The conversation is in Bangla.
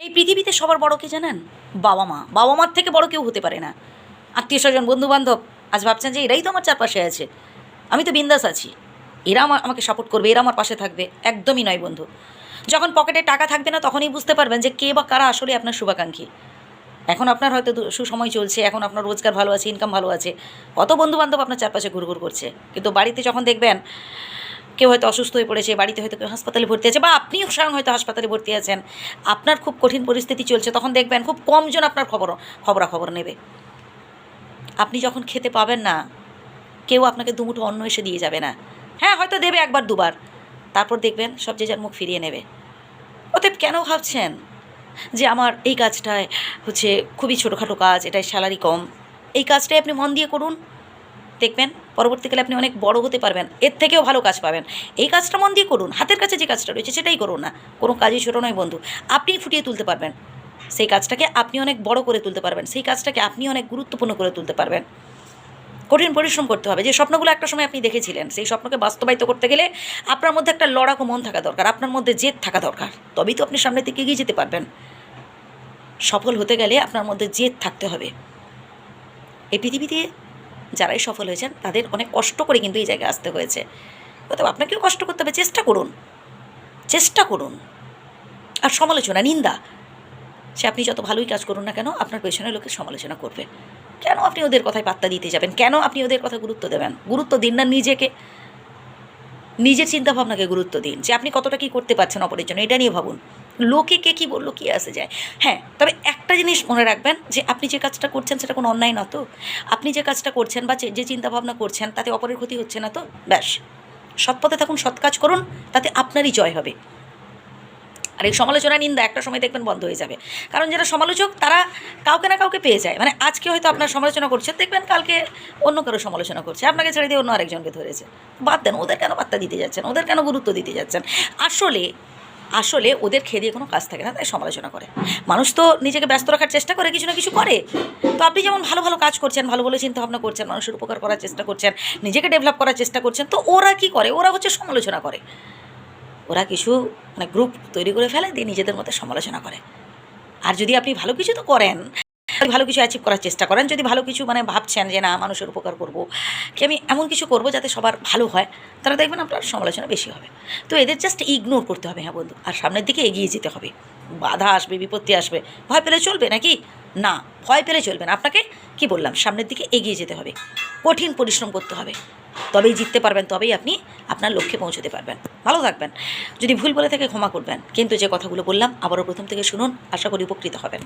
এই পৃথিবীতে সবার বড় কে জানেন? বাবা মা। বাবা মার থেকে বড় কেউ হতে পারে না। আত্মীয় স্বজন, বন্ধু বান্ধব আজ ভাবছেন যে এরাই তো আমার চারপাশে আছে, আমি তো বিন্দাস আছি, এরা আমাকে সাপোর্ট করবে, এরা আমার পাশে থাকবে। একদমই নয় বন্ধু। যখন পকেটে টাকা থাকবে না তখনই বুঝতে পারবেন যে কে বা কারা আসলে আপনার শুভাকাঙ্ক্ষী। এখন আপনার হয়তো সুসময় চলছে, এখন আপনার রোজগার ভালো আছে, ইনকাম ভালো আছে, কত বন্ধু বান্ধব আপনার চারপাশে ঘুরঘুর করছে, কিন্তু বাড়িতে যখন দেখবেন কেউ হয়তো অসুস্থ হয়ে পড়েছে, বাড়িতে হয়তো কেউ হাসপাতালে ভর্তি আছে, বা আপনিও স্বয়ং হয়তো হাসপাতালে ভর্তি আছেন, আপনার খুব কঠিন পরিস্থিতি চলছে, তখন দেখবেন খুব কমজন আপনার খবরাখবর নেবে। আপনি যখন খেতে পাবেন না, কেউ আপনাকে দুমুঠো অন্ন এসে দিয়ে যাবে না। হ্যাঁ, হয়তো দেবে একবার দুবার, তারপর দেখবেন সব যে যার মুখ ফিরিয়ে নেবে। অতএব কেন ভাবছেন যে আমার এই কাজটায় খুবই ছোটোখাটো কাজ, এটাই স্যালারি কম, এই কাজটাই আপনি মন দিয়ে করুন, দেখবেন পরবর্তীকালে আপনি অনেক বড় হতে পারবেন, এর থেকেও ভালো কাজ পাবেন। এই কাজটা মন দিয়ে করুন, হাতের কাছে যে কাজটা রয়েছে সেটাই করুন না। কোনো কাজই ছোটো নয় বন্ধু, আপনি ফুটিয়ে তুলতে পারবেন সেই কাজটাকে, আপনি অনেক বড় করে তুলতে পারবেন সেই কাজটাকে, আপনি অনেক গুরুত্বপূর্ণ করে তুলতে পারবেন। কঠিন পরিশ্রম করতে হবে। যে স্বপ্নগুলো একটা সময় আপনি দেখেছিলেন, সেই স্বপ্নকে বাস্তবায়িত করতে গেলে আপনার মধ্যে একটা লড়াকু মন থাকা দরকার, আপনার মধ্যে জেদ থাকা দরকার, তবেই তো আপনি সামনের দিকে এগিয়ে যেতে পারবেন। সফল হতে গেলে আপনার মধ্যে জেদ থাকতে হবে। এই পৃথিবীতে যারাই সফল হয়েছেন তাদের অনেক কষ্ট করে কিন্তু এই জায়গায় আসতে হয়েছে, অতএব আপনাকেও কষ্ট করতে হবে। চেষ্টা করুন। আর সমালোচনা, নিন্দা, সে আপনি যত ভালোই কাজ করুন না কেন, আপনার পেছনে লোকে সমালোচনা করবে। কেন আপনি ওদের কথায় পাত্তা দিতে যাবেন? কেন আপনি ওদের কথা গুরুত্ব দেবেন? গুরুত্ব দিন না নিজেকে, নিজের চিন্তাভাবনাকে গুরুত্ব দিন, যে আপনি কতটা কী করতে পারছেন অপরের জন্য, এটা নিয়ে ভাবুন। লোকে কে কী বললো কী আসে যায়। হ্যাঁ, তবে একটা জিনিস মনে রাখবেন, যে আপনি যে কাজটা করছেন সেটা কোনো অন্যায় না তো। আপনি যে কাজটা করছেন বা যে চিন্তাভাবনা করছেন তাতে অপরের ক্ষতি হচ্ছে না তো, ব্যাস। সৎ পথে থাকুন, সৎ কাজ করুন, তাতে আপনারই জয় হবে। আর এই সমালোচনা, নিন্দা একটা সময় দেখবেন বন্ধ হয়ে যাবে। কারণ যারা সমালোচক তারা কাউকে না কাউকে পেয়ে যায়। মানে আজকে হয়তো আপনার সমালোচনা করছে, দেখবেন কালকে অন্য কারো সমালোচনা করছে, আপনাকে ছেড়ে দিয়ে অন্য আরেকজনকে ধরেছে। বাদ দেন, ওদের কেন পাত্তা দিতে যাচ্ছেন, ওদের কেন গুরুত্ব দিতে যাচ্ছেন? আসলে ওদের খেয়ে দিয়ে কোনো কাজ থাকে না, তাই সমালোচনা করে। মানুষ তো নিজেকে ব্যস্ত রাখার চেষ্টা করে, কিছু না কিছু করে। তো আপনি যেমন ভালো ভালো কাজ করছেন, ভালো ভালো চিন্তাভাবনা করছেন, মানুষের উপকার করার চেষ্টা করছেন, নিজেকে ডেভেলপ করার চেষ্টা করছেন, তো ওরা কি করে? ওরা সমালোচনা করে। ওরা কিছু গ্রুপ তৈরি করে ফেলে, দিয়ে নিজেদের মধ্যে সমালোচনা করে। আর যদি আপনি ভালো কিছু তো করেন, ভালো কিছু অ্যাচিভ করার চেষ্টা করেন, যদি ভালো কিছু ভাবছেন যে না মানুষের উপকার করব, কি আমি এমন কিছু করব যাতে সবার ভালো হয়, তারা দেখবেন আপনার সমালোচনা বেশি হবে। তো এদের জাস্ট ইগনোর করতে হবে। হ্যাঁ বন্ধু, আর সামনের দিকে এগিয়ে যেতে হবে। বাধা আসবে, বিপত্তি আসবে, ভয় পেলে চলবে নাকি? না, ভয় পেলে চলবে না। আপনাকে কি বললাম, সামনের দিকে এগিয়ে যেতে হবে, কঠিন পরিশ্রম করতে হবে, তবেই জিততে পারবেন, তবেই আপনি আপনার লক্ষ্যে পৌঁছতে পারবেন। ভালো থাকবেন। যদি ভুল বলে থাকে ক্ষমা করবেন, কিন্তু যে কথাগুলো বললাম আবারও প্রথম থেকে শুনুন, আশা করি উপকৃত হবেন।